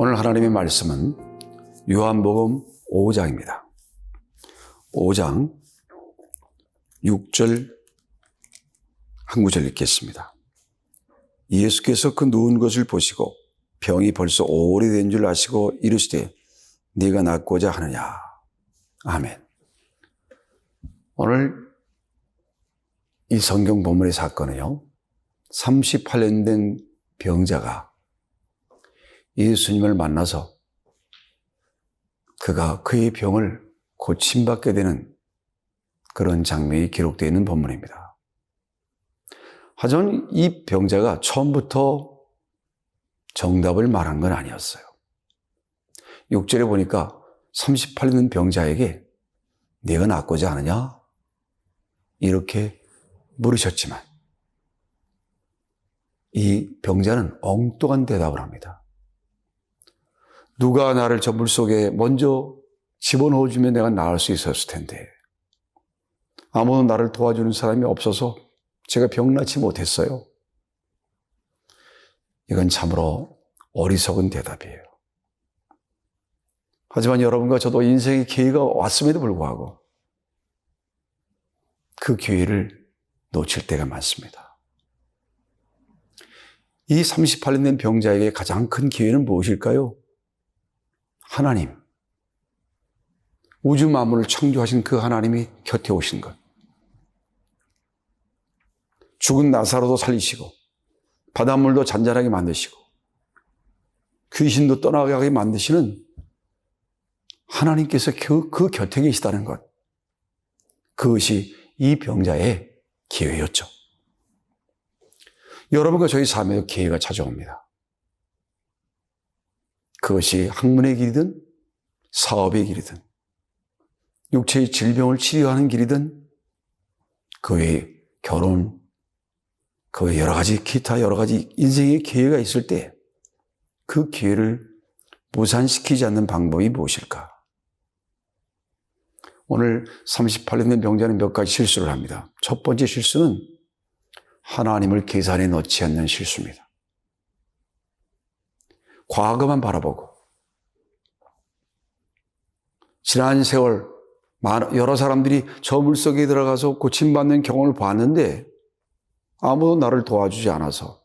오늘 하나님의 말씀은 요한복음 5장입니다. 5장 6절 한 구절 읽겠습니다. 예수께서 그 누운 것을 보시고 병이 벌써 오래된 줄 아시고 이르시되 네가 낫고자 하느냐. 아멘. 오늘 이 성경 본문의 사건은요, 38년 된 병자가 예수님을 만나서 그가 그의 병을 고침받게 되는 그런 장면이 기록되어 있는 본문입니다. 하지만 이 병자가 처음부터 정답을 말한 건 아니었어요. 6절에 보니까 38년 된 병자에게 네가 낫고자 하느냐? 이렇게 물으셨지만 이 병자는 엉뚱한 대답을 합니다. 누가 나를 저 물속에 먼저 집어넣어주면 내가 나을 수 있었을 텐데 아무도 나를 도와주는 사람이 없어서 제가 병나지 못했어요. 이건 참으로 어리석은 대답이에요. 하지만 여러분과 저도 인생의 기회가 왔음에도 불구하고 그 기회를 놓칠 때가 많습니다. 이 38년 된 병자에게 가장 큰 기회는 무엇일까요? 하나님, 우주 만물을 창조하신 그 하나님이 곁에 오신 것. 죽은 나사로도 살리시고 바닷물도 잔잔하게 만드시고 귀신도 떠나가게 만드시는 하나님께서 그 곁에 계시다는 것. 그것이 이 병자의 기회였죠. 여러분과 저희 삶에도 기회가 찾아옵니다. 그것이 학문의 길이든 사업의 길이든 육체의 질병을 치료하는 길이든 그 외에 결혼, 그 외에 여러 가지 기타 여러 가지 인생의 기회가 있을 때 그 기회를 무산시키지 않는 방법이 무엇일까? 오늘 38년 된 병자는 몇 가지 실수를 합니다. 첫 번째 실수는 하나님을 계산에 넣지 않는 실수입니다. 과거만 바라보고 지난 세월 여러 사람들이 저 물속에 들어가서 고침받는 경험을 봤는데 아무도 나를 도와주지 않아서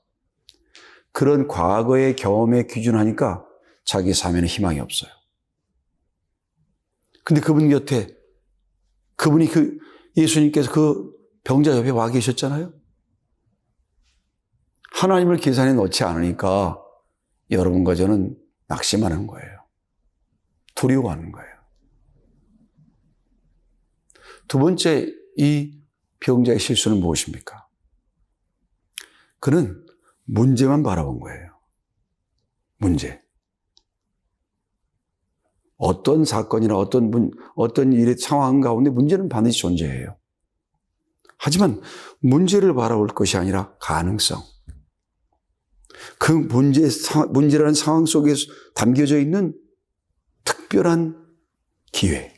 그런 과거의 경험에 기준하니까 자기 삶에는 희망이 없어요. 근데 그분 곁에 그분이 예수님께서 그 병자 옆에 와 계셨잖아요. 하나님을 계산에 넣지 않으니까 여러분과 저는 낙심하는 거예요. 두려워하는 거예요. 두 번째, 이 병자의 실수는 무엇입니까? 그는 문제만 바라본 거예요. 문제. 어떤 사건이나 어떤 일의 상황 가운데 문제는 반드시 존재해요. 하지만 문제를 바라볼 것이 아니라 가능성. 그 문제라는 상황 속에 담겨져 있는 특별한 기회.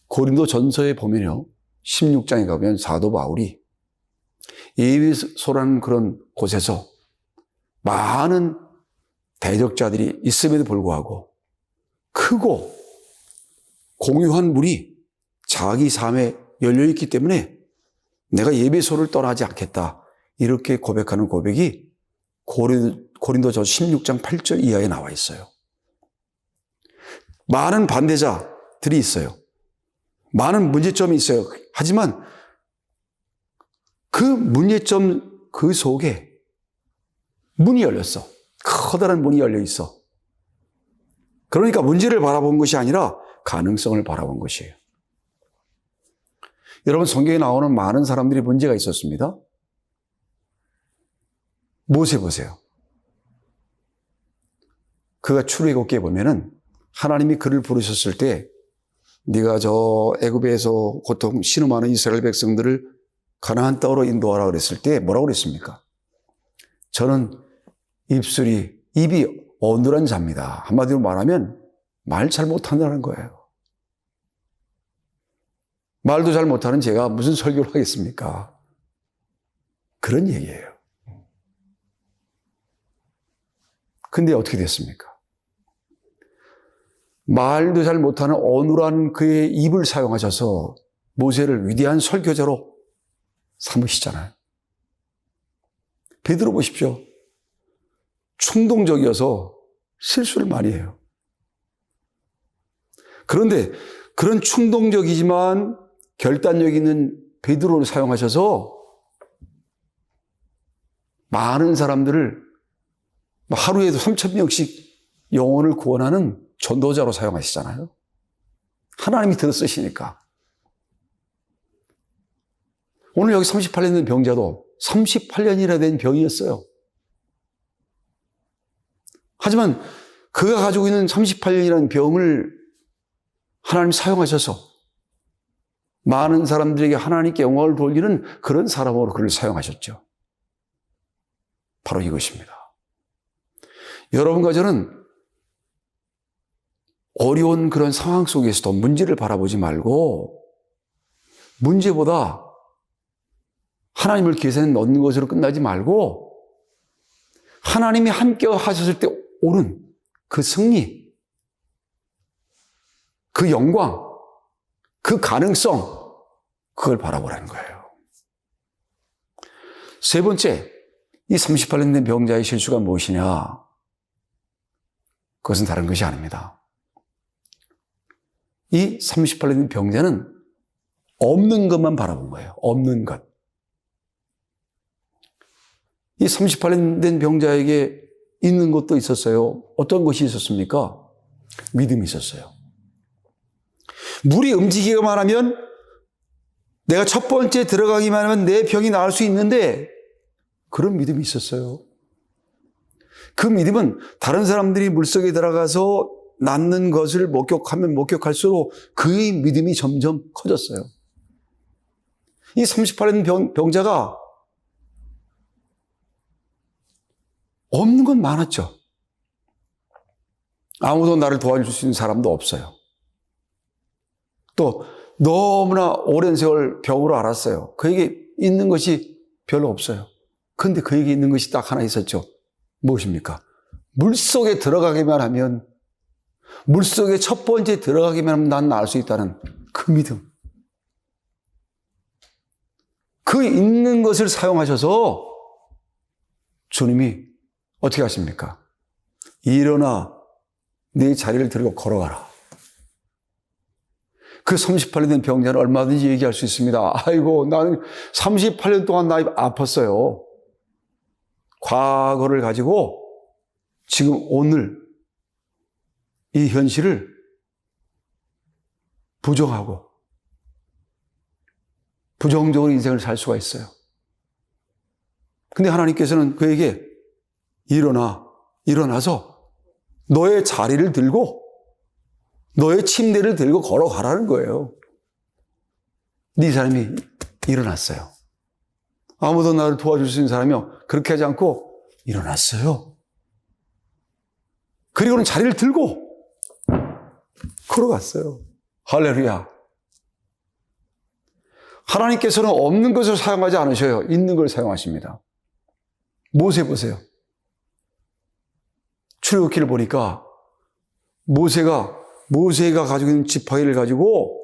고린도 전서에 보면요, 16장에 가면 사도 바울이 에베소라는 그런 곳에서 많은 대적자들이 있음에도 불구하고 크고 공유한 문이 자기 삶에 열려있기 때문에 내가 에베소를 떠나지 않겠다. 이렇게 고백하는 고백이 고린도전 16장 8절 이하에 나와 있어요. 많은 반대자들이 있어요. 많은 문제점이 있어요. 하지만 그 문제점 그 속에 문이 열렸어. 커다란 문이 열려 있어. 그러니까 문제를 바라본 것이 아니라 가능성을 바라본 것이에요. 여러분, 성경에 나오는 많은 사람들이 문제가 있었습니다. 모세 보세요. 그가 출애굽기에 보면은 하나님이 그를 부르셨을 때 네가 저 애굽에서 고통 신음하는 이스라엘 백성들을 가나안 땅으로 인도하라 그랬을 때 뭐라고 그랬습니까? 저는 입이 어눌한 자입니다. 한마디로 말하면 말 잘 못한다는 거예요. 말도 잘 못하는 제가 무슨 설교를 하겠습니까? 그런 얘기예요. 근데 어떻게 됐습니까? 말도 잘 못하는 어눌한 그의 입을 사용하셔서 모세를 위대한 설교자로 삼으시잖아요. 베드로 보십시오. 충동적이어서 실수를 많이 해요. 그런데 그런 충동적이지만 결단력 있는 베드로를 사용하셔서 많은 사람들을 하루에도 3,000명씩 영혼을 구원하는 전도자로 사용하시잖아요. 하나님이 들어 쓰시니까. 오늘 여기 38년 된 병자도 38년이나 된 병이었어요. 하지만 그가 가지고 있는 38년이라는 병을 하나님 사용하셔서 많은 사람들에게 하나님께 영광을 돌리는 그런 사람으로 그를 사용하셨죠. 바로 이것입니다. 여러분과 저는 어려운 그런 상황 속에서도 문제를 바라보지 말고 문제보다 하나님을 계산에 넣는 것으로 끝나지 말고 하나님이 함께 하셨을 때 오는 그 승리, 그 영광, 그 가능성, 그걸 바라보라는 거예요. 세 번째, 이 38년 된 병자의 실수가 무엇이냐? 그것은 다른 것이 아닙니다. 이 38년 된 병자는 없는 것만 바라본 거예요. 없는 것. 이 38년 된 병자에게 있는 것도 있었어요. 어떤 것이 있었습니까? 믿음이 있었어요. 물이 움직이기만 하면 내가 첫 번째 들어가기만 하면 내 병이 나을 수 있는데 그런 믿음이 있었어요. 그 믿음은 다른 사람들이 물속에 들어가서 낫는 것을 목격하면 목격할수록 그의 믿음이 점점 커졌어요. 이 38년 병자가 없는 건 많았죠. 아무도 나를 도와줄 수 있는 사람도 없어요. 또 너무나 오랜 세월 병으로 앓았어요. 그에게 있는 것이 별로 없어요. 그런데 그에게 있는 것이 딱 하나 있었죠. 무엇입니까? 물속에 들어가기만 하면, 물속에 첫 번째 들어가기만 하면 난 나을 수 있다는 그 믿음. 그 있는 것을 사용하셔서 주님이 어떻게 하십니까? 일어나 네 자리를 들고 걸어가라. 그 38년 된 병자는 얼마든지 얘기할 수 있습니다. 아이고, 나는 38년 동안 나 아팠어요. 과거를 가지고 지금 오늘 이 현실을 부정하고 부정적으로 인생을 살 수가 있어요. 근데 하나님께서는 그에게 일어나서 너의 자리를 들고 너의 침대를 들고 걸어가라는 거예요. 네 사람이 일어났어요. 아무도 나를 도와줄 수 있는 사람이요. 그렇게 하지 않고 일어났어요. 그리고는 자리를 들고 걸어갔어요. 할렐루야. 하나님께서는 없는 것을 사용하지 않으셔요. 있는 걸 사용하십니다. 모세 보세요. 출애굽기를 보니까 모세가 가지고 있는 지팡이를 가지고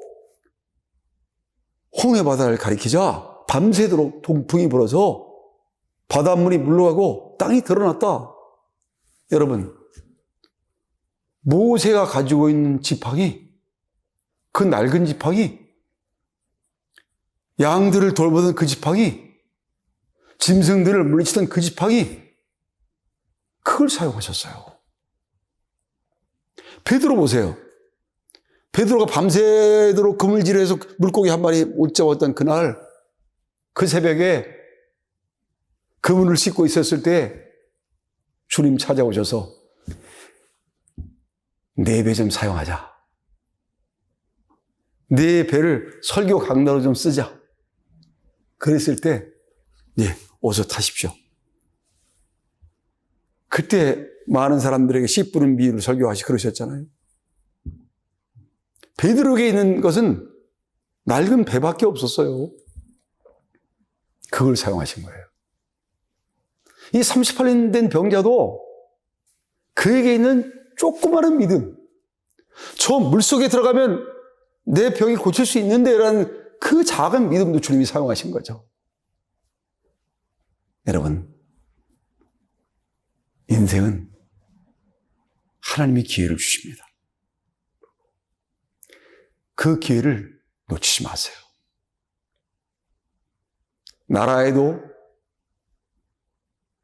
홍해 바다를 가리키자 밤새도록 동풍이 불어서 바닷물이 물러가고 땅이 드러났다. 여러분, 모세가 가지고 있는 지팡이, 그 낡은 지팡이, 양들을 돌보던 그 지팡이, 짐승들을 물리치던 그 지팡이, 그걸 사용하셨어요. 베드로 보세요. 베드로가 밤새도록 그물질해서 물고기 한 마리 못 잡았던 그날, 그 새벽에 그물을 씻고 있었을 때 주님 찾아오셔서 내 배 좀 사용하자. 내 배를 설교 강단으로 좀 쓰자. 그랬을 때, 예, 어서 타십시오. 그때 많은 사람들에게 씨 뿌린 비유를 설교하시 그러셨잖아요. 베드로에게 있는 것은 낡은 배밖에 없었어요. 그걸 사용하신 거예요. 이 38년 된 병자도 그에게 있는 조그마한 믿음, 저 물속에 들어가면 내 병이 고칠 수 있는데 라는 그 작은 믿음도 주님이 사용하신 거죠. 여러분, 인생은 하나님이 기회를 주십니다. 그 기회를 놓치지 마세요. 나라에도,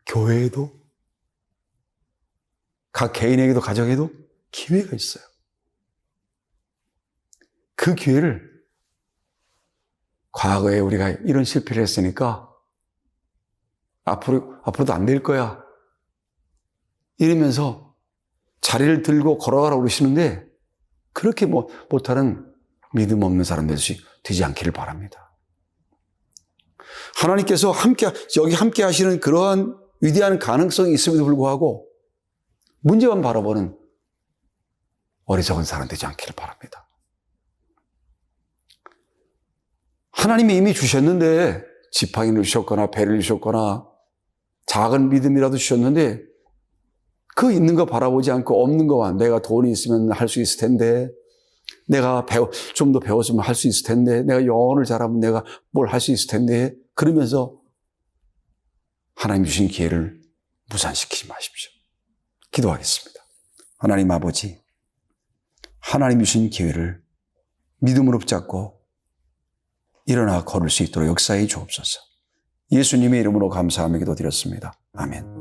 교회에도, 각 개인에게도, 가정에도 기회가 있어요. 그 기회를 과거에 우리가 이런 실패를 했으니까 앞으로도 안 될 거야, 이러면서 자리를 들고 걸어가라고 그러시는데 그렇게 못하는 믿음 없는 사람들이 되지 않기를 바랍니다. 하나님께서 여기 함께 하시는 그러한 위대한 가능성이 있음에도 불구하고 문제만 바라보는 어리석은 사람 되지 않기를 바랍니다. 하나님이 이미 주셨는데, 지팡이를 주셨거나 배를 주셨거나 작은 믿음이라도 주셨는데 그 있는 거 바라보지 않고 없는 거만, 내가 돈이 있으면 할 수 있을 텐데, 내가 좀 더 배웠으면 할 수 있을 텐데, 내가 영어를 잘하면 내가 뭘 할 수 있을 텐데, 그러면서 하나님 주신 기회를 무산시키지 마십시오. 기도하겠습니다. 하나님 아버지, 하나님 주신 기회를 믿음으로 붙잡고 일어나 걸을 수 있도록 역사해 주옵소서. 예수님의 이름으로 감사하며 기도드렸습니다. 아멘.